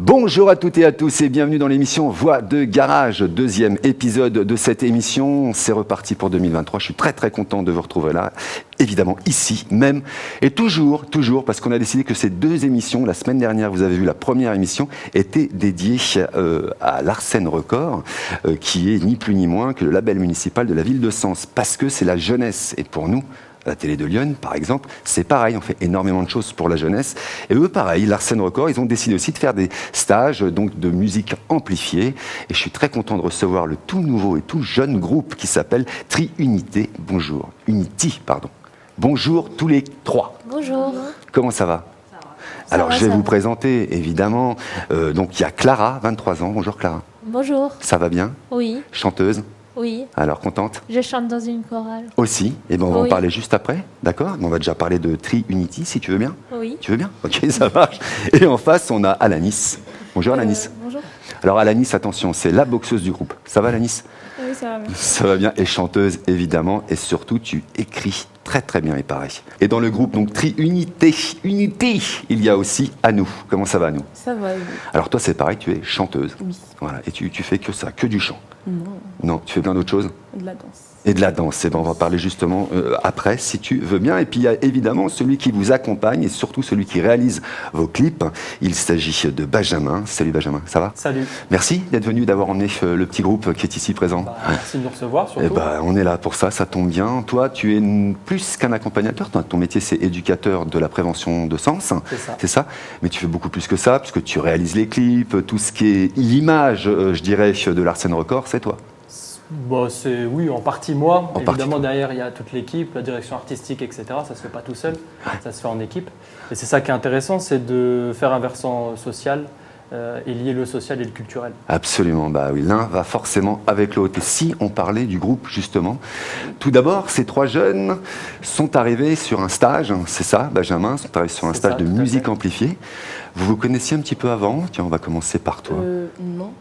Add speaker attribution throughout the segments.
Speaker 1: Bonjour à toutes et à tous et bienvenue dans l'émission Voix de Garage, deuxième épisode de cette émission. C'est reparti pour 2023. Je suis très très content de vous retrouver là, évidemment ici même. Et toujours, parce qu'on a décidé que ces deux émissions, la semaine dernière, vous avez vu la première émission, étaient dédiées à l'Arsène Records, qui est ni plus ni moins que le label municipal de la ville de Sens, parce que c'est la jeunesse. Et pour nous, la télé de Lyon, par exemple, c'est pareil, on fait énormément de choses pour la jeunesse. Et eux, pareil, l'Arsène Records, ils ont décidé aussi de faire des stages donc de musique amplifiée. Et je suis très content de recevoir le tout nouveau et tout jeune groupe qui s'appelle Tri-Unité. Bonjour. Unity, pardon. Bonjour tous les trois.
Speaker 2: Bonjour.
Speaker 1: Comment ça va ? Alors, je vais vous présenter, évidemment. Donc, il y a Clara, 23 ans. Bonjour Clara.
Speaker 2: Bonjour.
Speaker 1: Ça va bien ?
Speaker 2: Oui.
Speaker 1: Chanteuse ?
Speaker 2: Oui.
Speaker 1: Alors, contente ?
Speaker 2: Je chante dans une chorale.
Speaker 1: Aussi. Et ben, on va en
Speaker 2: Oui.
Speaker 1: parler juste après, d'accord ? On va déjà parler de Tri-Unity, si tu veux bien.
Speaker 2: Oui.
Speaker 1: Tu veux bien ? Ok, ça marche. Et en face, on a Alanis. Bonjour Alanis.
Speaker 3: Bonjour.
Speaker 1: Alors Alanis, attention, c'est la boxeuse du groupe. Ça va Alanis ?
Speaker 3: Oui, ça va bien.
Speaker 1: Ça va bien. Et chanteuse, évidemment. Et surtout, tu écris très très bien, il paraît. Et dans le groupe, donc Tri-Unité, il y a aussi Anou. Comment ça va Anou ?
Speaker 3: Ça va, oui.
Speaker 1: Alors toi, c'est pareil, tu es chanteuse.
Speaker 3: Oui.
Speaker 1: Voilà. Et tu fais que ça, que du chant.
Speaker 3: Non,
Speaker 1: Non, tu fais plein d'autres choses ?
Speaker 3: de la danse.
Speaker 1: Et de la danse, et ben on va parler justement après, si tu veux bien. Et puis il y a évidemment celui qui vous accompagne et surtout celui qui réalise vos clips. Il s'agit de Benjamin. Salut Benjamin, ça va ?
Speaker 4: Salut.
Speaker 1: Merci d'être venu, d'avoir emmené le petit groupe qui est ici présent.
Speaker 4: Merci de nous recevoir surtout.
Speaker 1: Eh ben, on est là pour ça, ça tombe bien. Toi, tu es plus qu'un accompagnateur. Ton métier, c'est éducateur de la prévention de sens.
Speaker 4: C'est ça.
Speaker 1: Mais tu fais beaucoup plus que ça, puisque tu réalises les clips, tout ce qui est l'image, je dirais, de l'Arsène Records, c'est toi.
Speaker 4: Bon, c'est oui, en partie moi.
Speaker 1: En partie
Speaker 4: Évidemment,
Speaker 1: toi.
Speaker 4: derrière, il y a toute l'équipe, la direction artistique, etc. Ça se fait pas tout seul, ça se fait en équipe. Et c'est ça qui est intéressant, c'est de faire un versant social et lier le social et le culturel.
Speaker 1: Absolument, bah oui, l'un va forcément avec l'autre. Et si on parlait du groupe, justement, tout d'abord, ces trois jeunes sont arrivés sur un stage, c'est ça, Benjamin, sont arrivés sur un
Speaker 4: C'est
Speaker 1: stage
Speaker 4: ça,
Speaker 1: de
Speaker 4: tout à
Speaker 1: musique
Speaker 4: fait.
Speaker 1: amplifiée. Vous vous connaissiez un petit peu avant ? Tiens, on va commencer par toi.
Speaker 3: Non.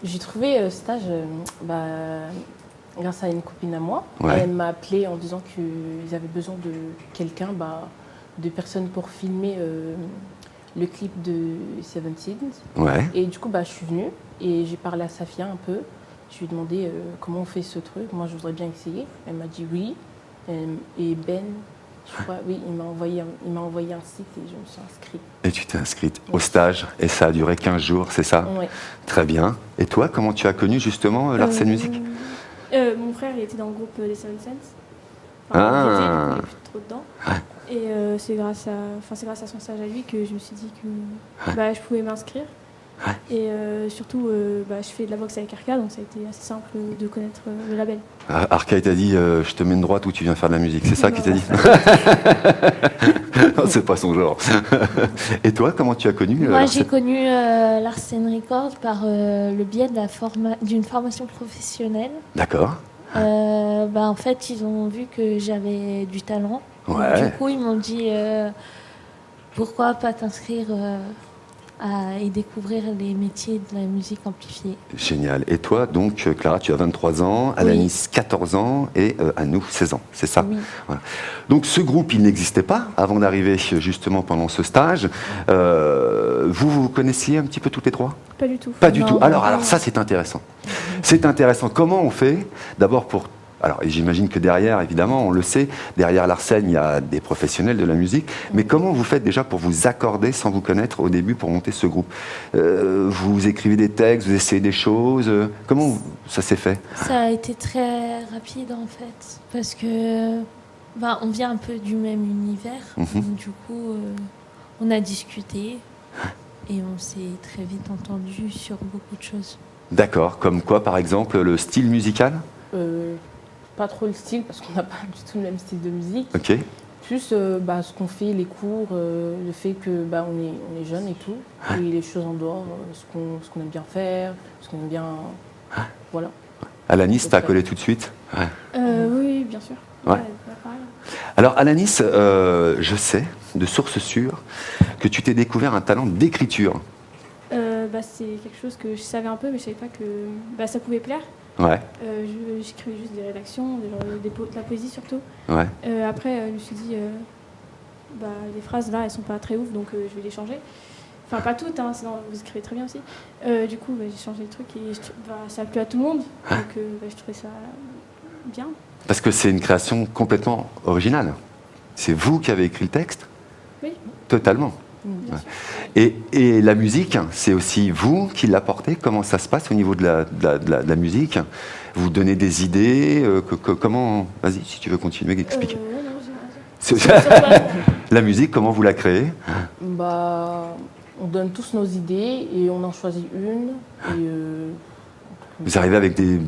Speaker 3: J'ai trouvé ce stage grâce à une copine à moi.
Speaker 1: Ouais.
Speaker 3: Elle m'a appelé en disant qu'ils avaient besoin de quelqu'un, de personnes pour filmer le clip de Seven Seeds.
Speaker 1: Ouais.
Speaker 3: Et du coup, je suis venue et j'ai parlé à Safia un peu. Je lui ai demandé comment on fait ce truc. Moi, je voudrais bien essayer. Elle m'a dit oui. Et Ben, je crois, oui, il m'a envoyé un site et je me suis inscrite.
Speaker 1: Et tu t'es inscrite au stage, et ça a duré 15 jours, c'est ça ?
Speaker 3: Ouais.
Speaker 1: Très bien. Et toi, comment tu as connu justement l'Arsène Musique ?
Speaker 5: Mon frère, il était dans le groupe des Seven Sense.
Speaker 1: Ah.
Speaker 5: Il était, il est plus trop dedans. Et c'est grâce à son stage à lui que je me suis dit que je pouvais m'inscrire.
Speaker 1: Ouais.
Speaker 5: Et surtout, je fais de la boxe avec Arca, donc ça a été assez simple de connaître le label.
Speaker 1: Arca, il t'a dit je te mets une droite où tu viens faire de la musique, c'est ça qu'il t'a dit ? Non, c'est pas son genre. Et toi, comment tu as connu
Speaker 2: Moi,
Speaker 1: l'Arsène
Speaker 2: j'ai connu l'Arsène Records par le biais d'une formation professionnelle.
Speaker 1: D'accord.
Speaker 2: En fait, ils ont vu que j'avais du talent.
Speaker 1: Ouais.
Speaker 2: Du coup, ils m'ont dit pourquoi pas t'inscrire et découvrir les métiers de la musique amplifiée.
Speaker 1: Génial. Et toi, donc, Clara, tu as 23 ans, Alanis, 14 ans, et Anou, 16 ans, c'est ça ?
Speaker 2: Oui.
Speaker 1: Voilà. Donc, ce groupe, il n'existait pas avant d'arriver justement pendant ce stage. Vous connaissiez un petit peu toutes les trois ?
Speaker 5: Pas du tout.
Speaker 1: Pas du
Speaker 2: Non,
Speaker 1: tout.
Speaker 2: non,
Speaker 1: Alors
Speaker 2: non.
Speaker 1: ça, c'est intéressant. C'est intéressant. Comment on fait, d'abord pour... Alors, et j'imagine que derrière, évidemment, on le sait, derrière l'Arsène, il y a des professionnels de la musique. Mais comment vous faites déjà pour vous accorder sans vous connaître au début pour monter ce groupe ? Vous écrivez des textes, vous essayez des choses. Comment ça s'est fait ?
Speaker 2: Ça a été très rapide en fait, parce que on vient un peu du même univers. Donc, du coup, on a discuté et on s'est très vite entendu sur beaucoup de choses.
Speaker 1: D'accord. Comme quoi, par exemple, le style musical ?
Speaker 3: pas trop le style parce qu'on n'a pas du tout le même style de musique.
Speaker 1: Ok.
Speaker 3: Plus ce qu'on fait, les cours, le fait que on est jeune et tout, et les choses en dehors, ce qu'on aime bien faire, ce qu'on aime bien, voilà.
Speaker 1: Alanis, t'as collé tout de suite? Ouais.
Speaker 5: Oui, bien sûr.
Speaker 1: Ouais.
Speaker 5: Pareil.
Speaker 1: Alors Alanis, je sais, de sources sûres, que tu t'es découvert un talent d'écriture.
Speaker 5: C'est quelque chose que je savais un peu, mais je savais pas que ça pouvait plaire.
Speaker 1: Ouais,
Speaker 5: J'écrivais juste des rédactions, de la poésie surtout.
Speaker 1: ouais.
Speaker 5: Après, je me suis dit, les phrases là, elles sont pas très ouf, donc je vais les changer. Enfin, pas toutes, hein, sinon vous écrivez très bien aussi. Du coup, j'ai changé le truc et ça a plu à tout le monde. Donc, je trouvais ça bien.
Speaker 1: Parce que c'est une création complètement originale. C'est vous qui avez écrit le texte?
Speaker 5: Oui.
Speaker 1: Totalement.
Speaker 5: Bien sûr.
Speaker 1: Et la musique, c'est aussi vous qui l'apportez? Comment ça se passe au niveau de la musique? Vous donnez des idées? Comment... Vas-y, si tu veux continuer, expliquer.
Speaker 5: Non, j'ai rien à dire.
Speaker 1: La musique, comment vous la créez?
Speaker 3: On donne tous nos idées et on en choisit une. Et,
Speaker 1: Vous arrivez avec des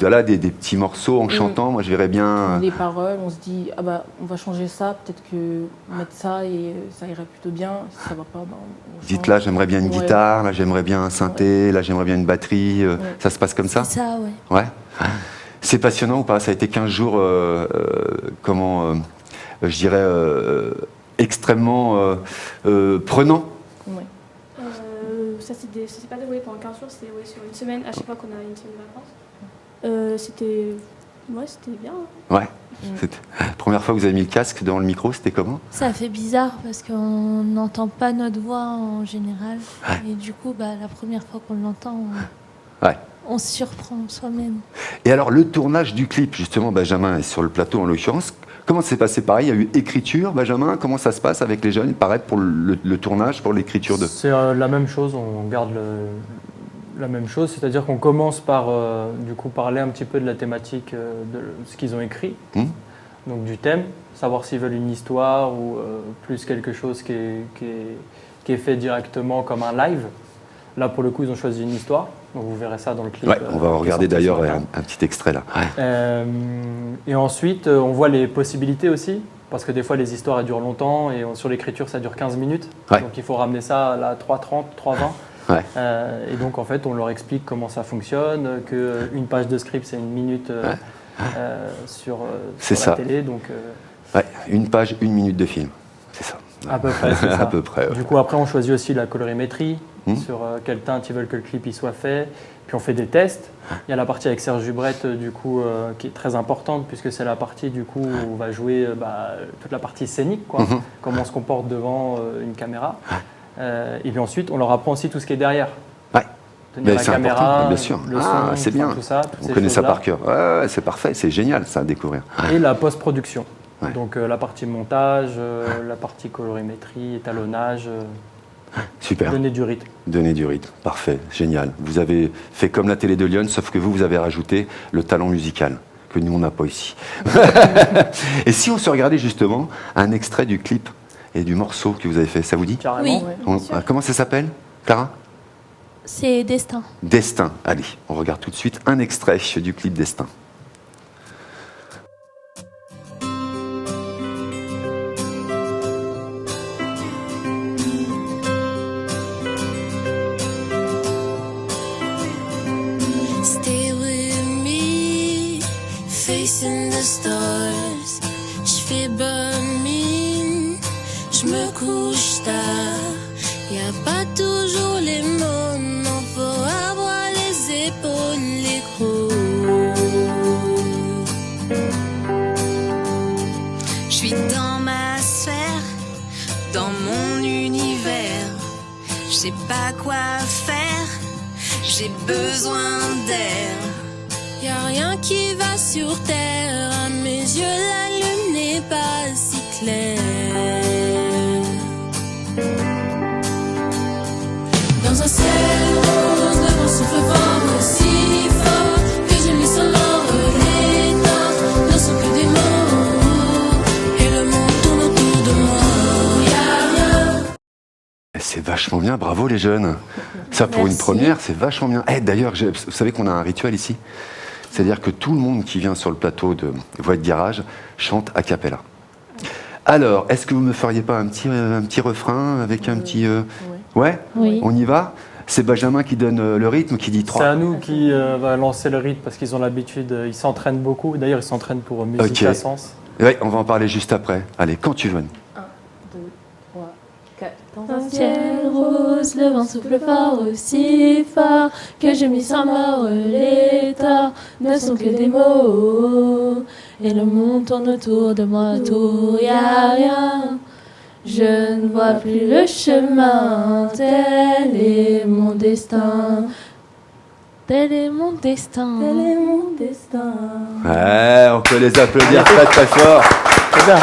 Speaker 1: petits morceaux en chantant, moi je verrais bien...
Speaker 3: les paroles, on se dit, on va changer ça, peut-être que mettre ça et ça irait plutôt bien. Si ça va pas, on
Speaker 1: Dites
Speaker 3: change.
Speaker 1: là, j'aimerais bien une guitare, là j'aimerais bien un synthé, là j'aimerais bien une batterie. Ça se passe comme ça?
Speaker 2: C'est ça, ouais.
Speaker 1: Ouais. C'est passionnant ou pas? Ça a été 15 jours, je dirais, extrêmement prenant.
Speaker 3: Ouais.
Speaker 5: Ça s'est pas déroulé pendant 15 jours, c'était sur une semaine, à chaque fois qu'on a une semaine de vacances. C'était bien.
Speaker 1: Ouais. Première fois que vous avez mis le casque dans le micro, c'était comment?
Speaker 2: Ça fait bizarre parce qu'on n'entend pas notre voix en général. Et du coup, la première fois qu'on l'entend, on se surprend soi-même.
Speaker 1: Et alors, le tournage du clip, justement, Benjamin est sur le plateau en l'occurrence. Comment c'est passé? Pareil, il y a eu écriture, Benjamin. Comment ça se passe avec les jeunes? Pareil pour le tournage, pour l'écriture de...
Speaker 4: C'est la même chose, on garde la même chose, c'est-à-dire qu'on commence par du coup parler un petit peu de la thématique de ce qu'ils ont écrit, donc du thème, savoir s'ils veulent une histoire ou plus quelque chose qui est fait directement comme un live. Là, pour le coup, ils ont choisi une histoire, donc vous verrez ça dans le clip. Ouais,
Speaker 1: on va regarder d'ailleurs un petit extrait là. Ouais.
Speaker 4: Et ensuite, on voit les possibilités aussi, parce que des fois, les histoires elles durent longtemps et sur l'écriture, ça dure 15 minutes. Ouais. Donc il faut ramener ça à 3h30, 3h20. Ouais. Et donc, en fait, on leur explique comment ça fonctionne, qu'une page de script, c'est 1 minute sur la télé. Donc,
Speaker 1: une page, 1 minute de film, c'est ça.
Speaker 4: À peu près, c'est ça.
Speaker 1: À peu près, ouais.
Speaker 4: Du coup, après, on choisit aussi la colorimétrie, sur quelle teinte ils veulent que le clip il soit fait. Puis on fait des tests. Il y a la partie avec Serge Jubrette, du coup, qui est très importante, puisque c'est la partie, du coup, où on va jouer toute la partie scénique, quoi. Comment on se comporte devant une caméra. Et puis ensuite, on leur apprend aussi tout ce qui est derrière.
Speaker 1: Ouais.
Speaker 4: Tenir la caméra,
Speaker 1: bien sûr.
Speaker 4: le son,
Speaker 1: c'est bien.
Speaker 4: Tout ça.
Speaker 1: On connaît ça par cœur. Ouais, c'est parfait, c'est génial ça à découvrir.
Speaker 4: Et la post-production. Ouais. Donc la partie montage, la partie colorimétrie, étalonnage.
Speaker 1: Super.
Speaker 4: Donner du rythme.
Speaker 1: Donner du rythme, parfait, génial. Vous avez fait comme la télé de Lyon, sauf que vous avez rajouté le talent musical, que nous on n'a pas ici. Et si on se regardait justement un extrait du clip et du morceau que vous avez fait, ça vous dit?
Speaker 4: Carrément.
Speaker 2: Oui.
Speaker 1: Comment ça s'appelle, Clara?
Speaker 2: C'est Destin.
Speaker 1: Destin, allez, on regarde tout de suite un extrait du clip Destin.
Speaker 6: Facing the stars, j'fais bonne mine, j'me couche tard. Y'a pas toujours les mots, non, faut avoir les épaules, les crocs. J'suis dans ma sphère, dans mon univers. J'sais pas quoi faire, j'ai besoin d'air. Y'a rien qui va sur terre, à mes yeux la lune n'est pas si claire. Dans un ciel rose, le vent souffle fort aussi fort que j'ai mis sur l'or les temps, ne sont que des mots, et le monde tourne autour de moi. Y'a rien.
Speaker 1: C'est vachement bien, bravo les jeunes. Ça pour une première, c'est vachement bien. D'ailleurs, vous savez qu'on a un rituel ici. C'est-à-dire que tout le monde qui vient sur le plateau de Voix de Garage chante a cappella. Alors, est-ce que vous me feriez pas un petit refrain avec un petit... Ouais.
Speaker 2: Oui.
Speaker 1: On y va. C'est Benjamin qui donne le rythme, qui dit 3.
Speaker 4: C'est à nous qui va lancer le rythme parce qu'ils ont l'habitude, ils s'entraînent beaucoup. D'ailleurs, ils s'entraînent pour Musique à Sens.
Speaker 1: Oui, on va en parler juste après. Allez, quand tu veux.
Speaker 3: 1, 2, 3, 4.
Speaker 2: Dans un ciel rose, le vent souffle fort, aussi fort que je m'y sens mort. Les torts ne sont que des mots, et le monde tourne autour de moi, autour y a rien. Je ne vois plus le chemin, tel est mon destin. Tel est mon destin.
Speaker 3: Tel est mon destin.
Speaker 1: Ouais, on peut les applaudir très très fort.
Speaker 4: C'est bien.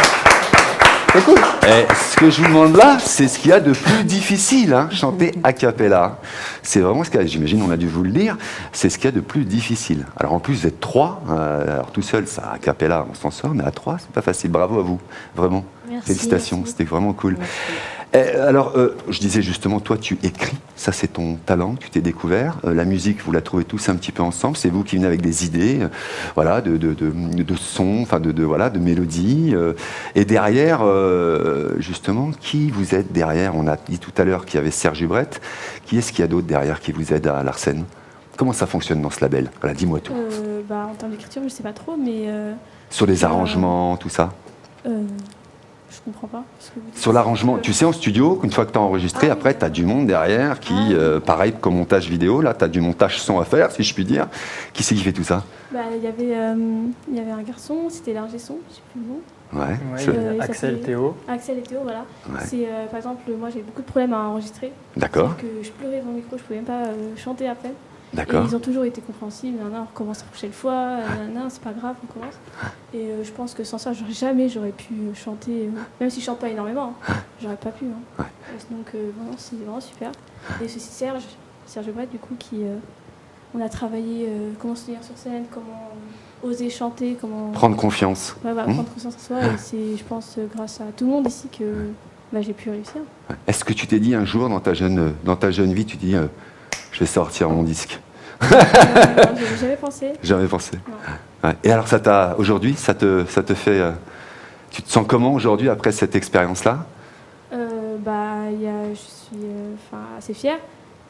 Speaker 4: C'est cool.
Speaker 1: Et ce que je vous demande là, c'est ce qu'il y a de plus difficile, hein, chanter a cappella. C'est vraiment ce qu'il y a, j'imagine, on a dû vous le dire, c'est ce qu'il y a de plus difficile. Alors en plus, vous êtes 3, alors tout seul, ça a cappella, on s'en sort, mais à 3, c'est pas facile. Bravo à vous, vraiment.
Speaker 2: Merci.
Speaker 1: Félicitations,
Speaker 2: Merci.
Speaker 1: c'était vraiment cool.
Speaker 3: Merci.
Speaker 1: Alors, je disais justement, toi, tu écris, ça c'est ton talent, tu t'es découvert. La musique, vous la trouvez tous un petit peu ensemble. C'est vous qui venez avec des idées, voilà, de sons, enfin voilà, de mélodies. Et derrière, justement, qui vous aide derrière? On a dit tout à l'heure qu'il y avait Serge Hubrette. Qui est-ce qu'il y a d'autre derrière qui vous aide à Larsen? Comment ça fonctionne dans ce label? Voilà, dis-moi tout.
Speaker 5: En termes d'écriture, je sais pas trop, mais
Speaker 1: Sur les arrangements, tout ça.
Speaker 5: je comprends pas. Ce que vous dites.
Speaker 1: Sur l'arrangement, tu sais, en studio, une fois que tu as enregistré, après, tu as du monde derrière qui, pareil comme montage vidéo, là, tu as du montage son à faire, si je puis dire. Qui c'est qui fait tout ça?
Speaker 5: Il y avait un garçon, c'était l'ingé son, je sais plus le nom.
Speaker 1: Ouais.
Speaker 4: Ouais,
Speaker 5: il
Speaker 4: Axel,
Speaker 5: s'appelait-
Speaker 4: Théo.
Speaker 5: Axel et Théo, voilà.
Speaker 1: Ouais.
Speaker 5: C'est, par exemple, moi j'ai beaucoup de problèmes à enregistrer.
Speaker 1: D'accord,
Speaker 5: Que je pleurais devant le micro, je pouvais même pas chanter après.
Speaker 1: d'accord.
Speaker 5: Et ils ont toujours été compréhensibles. On recommence la prochaine fois. C'est pas grave, on commence. Et je pense que sans ça, j'aurais pu chanter. Même si je chante pas énormément, hein, j'aurais pas pu. Hein.
Speaker 1: Ouais.
Speaker 5: Et donc vraiment, c'est vraiment super. Et c'est Serge Brett, du coup, qui on a travaillé comment se tenir sur scène, comment oser chanter, comment
Speaker 1: Prendre confiance.
Speaker 5: ouais, voilà, prendre conscience en soi. Et c'est, je pense, grâce à tout le monde ici que j'ai pu réussir.
Speaker 1: Est-ce que tu t'es dit un jour dans ta jeune vie, tu te dis, je vais sortir mon disque?
Speaker 5: J'avais jamais pensé.
Speaker 1: Jamais pensé.
Speaker 5: Non.
Speaker 1: Ouais. Et alors, aujourd'hui, ça te fait. Tu te sens comment aujourd'hui après cette expérience-là?
Speaker 5: Je suis assez fière,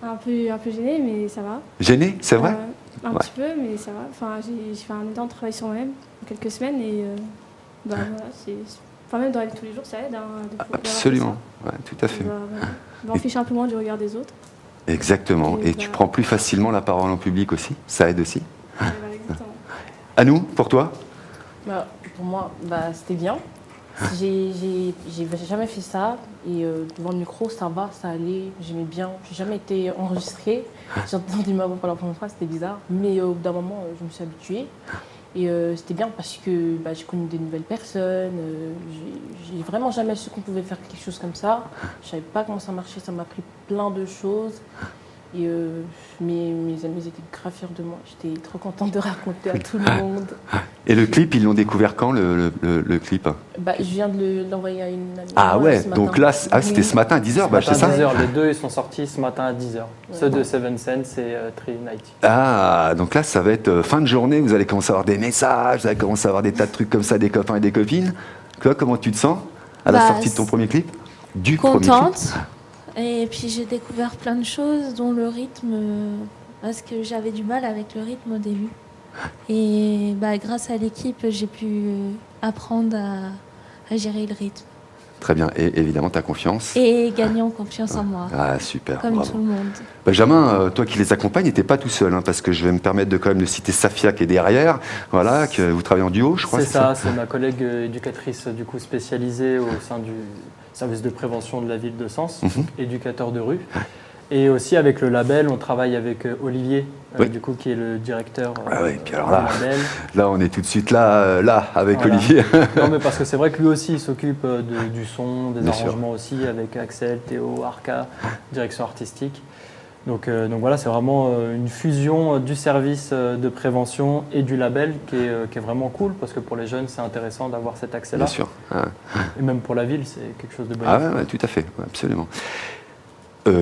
Speaker 5: un peu gênée, mais ça va.
Speaker 1: Gêné, c'est vrai?
Speaker 5: Un
Speaker 1: Ouais.
Speaker 5: petit peu, mais ça va. J'ai fait un énorme travail sur moi-même en quelques semaines et voilà, même dans la vie de tous les jours, ça aide. D'avoir fait
Speaker 1: Absolument, ouais, tout à
Speaker 5: ça.
Speaker 1: fait.
Speaker 5: On va en ficher un peu moins du regard des autres.
Speaker 1: Exactement.
Speaker 5: Et
Speaker 1: Et tu prends plus facilement la parole en public aussi? Ça aide aussi?
Speaker 5: Voilà, exactement.
Speaker 1: À nous, pour toi?
Speaker 3: Pour moi, c'était bien. J'ai jamais fait ça et devant le micro, ça va, ça allait, j'aimais bien. J'ai jamais été enregistrée. J'ai entendu ma voix pour la première fois, c'était bizarre. Mais au bout d'un moment, je me suis habituée. Et c'était bien parce que j'ai connu des nouvelles personnes. J'ai vraiment jamais su qu'on pouvait faire quelque chose comme ça. Je savais pas comment ça marchait, ça m'a appris plein de choses. Et mes amis étaient grave fiers de moi. J'étais trop contente de raconter à tout le monde.
Speaker 1: Et le clip, ils l'ont découvert quand, le clip?
Speaker 3: Je viens de l'envoyer à une amie.
Speaker 1: Ah ouais,
Speaker 3: ce
Speaker 1: donc
Speaker 3: matin.
Speaker 1: là, c'était ce matin à 10h, c'est ça?
Speaker 4: 10h, les deux ils sont sortis ce matin à 10h. Ceux de Seven Sense et Trinity.
Speaker 1: Ah, donc là, ça va être fin de journée, vous allez commencer à avoir des messages, vous allez commencer à avoir des tas de trucs comme ça, des copains et des copines. Toi, comment tu te sens à la sortie de ton premier clip?
Speaker 2: Contente. Et puis j'ai découvert plein de choses, dont le rythme, parce que j'avais du mal avec le rythme au début. Et grâce à l'équipe, j'ai pu apprendre à gérer le rythme.
Speaker 1: Très bien, et évidemment, ta confiance.
Speaker 2: Et gagner en confiance en moi,
Speaker 1: Ah, super,
Speaker 2: comme
Speaker 1: bravo.
Speaker 2: tout le monde.
Speaker 1: Benjamin, toi qui les accompagnes, t'es pas tout seul, hein, parce que je vais me permettre de quand même de citer Safia qui est derrière, voilà, que vous travaillez en duo, je crois.
Speaker 4: C'est ça, c'est ma collègue éducatrice du coup spécialisée au sein du service de prévention de la ville de Sens, éducateur de rue. Et aussi avec le label, on travaille avec Olivier,
Speaker 1: Oui.
Speaker 4: du coup qui est le directeur
Speaker 1: Ah oui, puis alors
Speaker 4: du
Speaker 1: là,
Speaker 4: label.
Speaker 1: là, on est tout de suite là avec
Speaker 4: Voilà.
Speaker 1: Olivier.
Speaker 4: Non mais parce que c'est vrai que lui aussi il s'occupe du son, des
Speaker 1: Bien sûr.
Speaker 4: arrangements aussi avec Axel, Théo, Arca, direction artistique. Donc voilà, c'est vraiment une fusion du service de prévention et du label qui est vraiment cool parce que pour les jeunes c'est intéressant d'avoir cet accès-là.
Speaker 1: Bien sûr. Ah,
Speaker 4: Et même pour la ville c'est quelque chose de bon.
Speaker 1: ah ouais, tout à fait, ouais, absolument.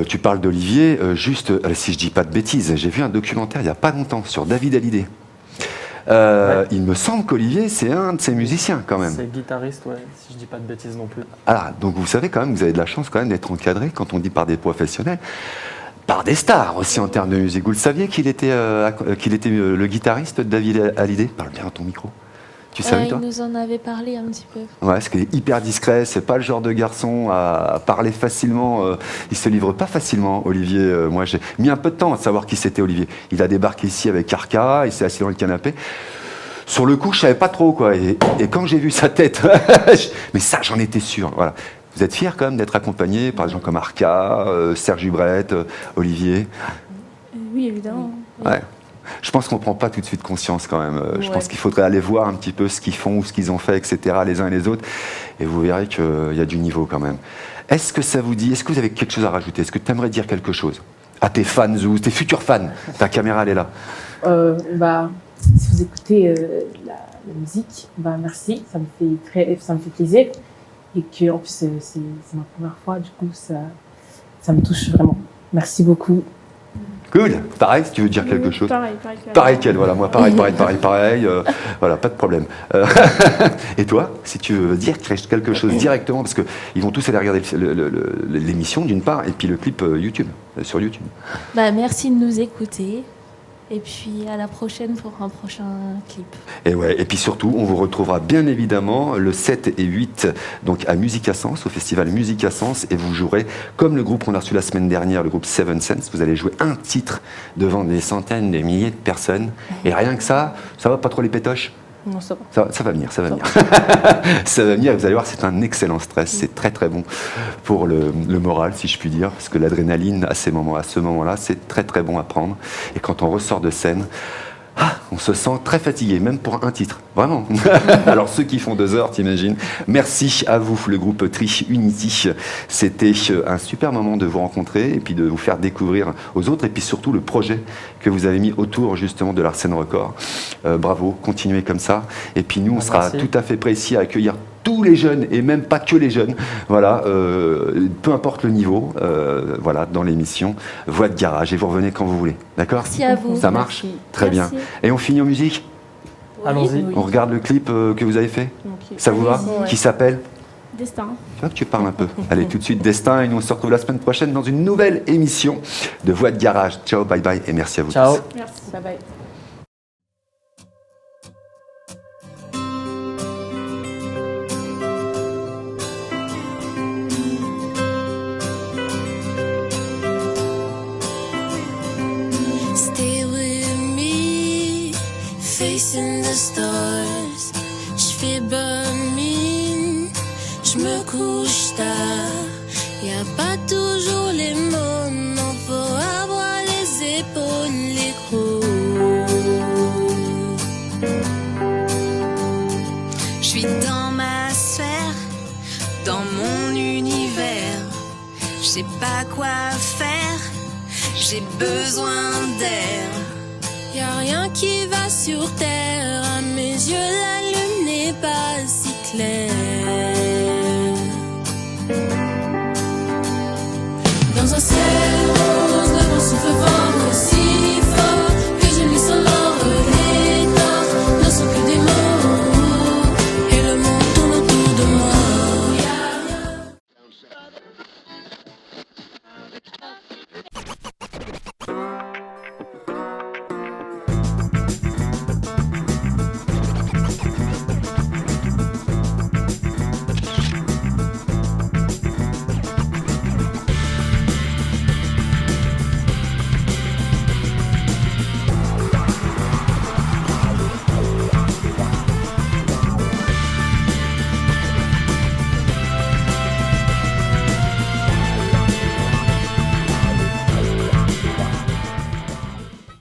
Speaker 1: Tu parles d'Olivier, si je dis pas de bêtises, j'ai vu un documentaire il n'y a pas longtemps sur David Hallyday. Il me semble qu'Olivier, c'est un de ses musiciens quand même.
Speaker 4: C'est guitariste, ouais, si je dis pas de bêtises non plus.
Speaker 1: Ah, donc vous savez quand même, vous avez de la chance quand même d'être encadré, quand on dit par des professionnels, par des stars aussi en termes de musique. Vous le saviez qu'il était le guitariste de David Hallyday? Parle bien à ton micro. Tu savais, toi?
Speaker 2: Il nous en avait parlé un petit peu.
Speaker 1: Ouais, parce qu'il est hyper discret, c'est pas le genre de garçon à parler facilement. Il se livre pas facilement, Olivier. Moi, j'ai mis un peu de temps à savoir qui c'était, Olivier. Il a débarqué ici avec Arca, il s'est assis dans le canapé. Sur le coup, je savais pas trop, quoi. Et quand j'ai vu sa tête, mais ça, j'en étais sûr. Voilà. Vous êtes fiers quand même d'être accompagné par des gens comme Arca, Serge Hubrette, Olivier?
Speaker 5: Oui, évidemment.
Speaker 1: Ouais. Je pense qu'on ne prend pas tout de suite conscience quand même. Je
Speaker 3: Ouais.
Speaker 1: pense qu'il faudrait aller voir un petit peu ce qu'ils font ou ce qu'ils ont fait, etc., les uns et les autres. Et vous verrez qu'il y a du niveau quand même. Est-ce que ça vous dit, est-ce que vous avez quelque chose à rajouter? Est-ce que tu aimerais dire quelque chose à tes fans ou tes futurs fans? Ta caméra, elle est là.
Speaker 3: Si vous écoutez la musique, merci, ça me fait plaisir. Et que en plus c'est ma première fois, du coup ça me touche vraiment. Merci beaucoup.
Speaker 1: Cool. Pareil, si tu veux dire quelque chose.
Speaker 5: Pareil
Speaker 1: qu'elle, voilà, moi pareil. Voilà, pas de problème. Et toi, si tu veux dire quelque chose directement, parce qu'ils vont tous aller regarder l'émission d'une part, et puis le clip YouTube, sur YouTube.
Speaker 2: Merci de nous écouter. Et puis à la prochaine pour un prochain clip.
Speaker 1: Et puis surtout, on vous retrouvera bien évidemment le 7 et 8 donc à Musica Sens, au festival Musica Sens, et vous jouerez comme le groupe qu'on a reçu la semaine dernière, le groupe Seven Sense. Vous allez jouer un titre devant des centaines, des milliers de personnes. Et rien que ça va pas trop les pétoches?
Speaker 3: Non, ça va.
Speaker 1: Ça va venir. Ça va venir, et vous allez voir, c'est un excellent stress. C'est très très bon pour le moral, si je puis dire, parce que l'adrénaline, à ce moment-là, c'est très très bon à prendre. Et quand on ressort de scène, on se sent très fatigué, même pour un titre, vraiment. Alors ceux qui font 2 heures, t'imagines. Merci à vous, le groupe Tri Unity. C'était un super moment de vous rencontrer et puis de vous faire découvrir aux autres, et puis surtout le projet que vous avez mis autour justement de l'Arsène Record. Bravo, continuez comme ça. Et puis nous, on sera tout à fait prêts ici à accueillir tous les jeunes, et même pas que les jeunes, voilà, peu importe le niveau, voilà, dans l'émission Voix de Garage, et vous revenez quand vous voulez, d'accord?
Speaker 2: Merci à vous.
Speaker 1: Ça marche?
Speaker 3: Merci.
Speaker 1: Très bien. Et on finit en musique?
Speaker 4: Allons-y.
Speaker 3: Oui.
Speaker 1: On regarde le clip que vous avez fait?
Speaker 3: Ok.
Speaker 1: Ça vous va?
Speaker 3: Ouais.
Speaker 1: Qui s'appelle?
Speaker 5: Destin.
Speaker 1: Tu vois que tu parles un peu. Allez, tout de suite, Destin, et nous on se retrouve la semaine prochaine dans une nouvelle émission de Voix de Garage. Ciao, bye bye, et merci à vous
Speaker 4: Ciao.
Speaker 1: tous.
Speaker 5: Merci.
Speaker 3: Bye bye.
Speaker 6: Stay with me, facing the stars. J'fais bonne mine, j'me couche tard. Y'a pas toujours les mots, non, faut avoir les épaules, les coups. J'suis dans ma sphère, dans mon univers. J'sais pas quoi faire, j'ai besoin d'air. Y'a rien qui va sur terre, à mes yeux la lune n'est pas si claire.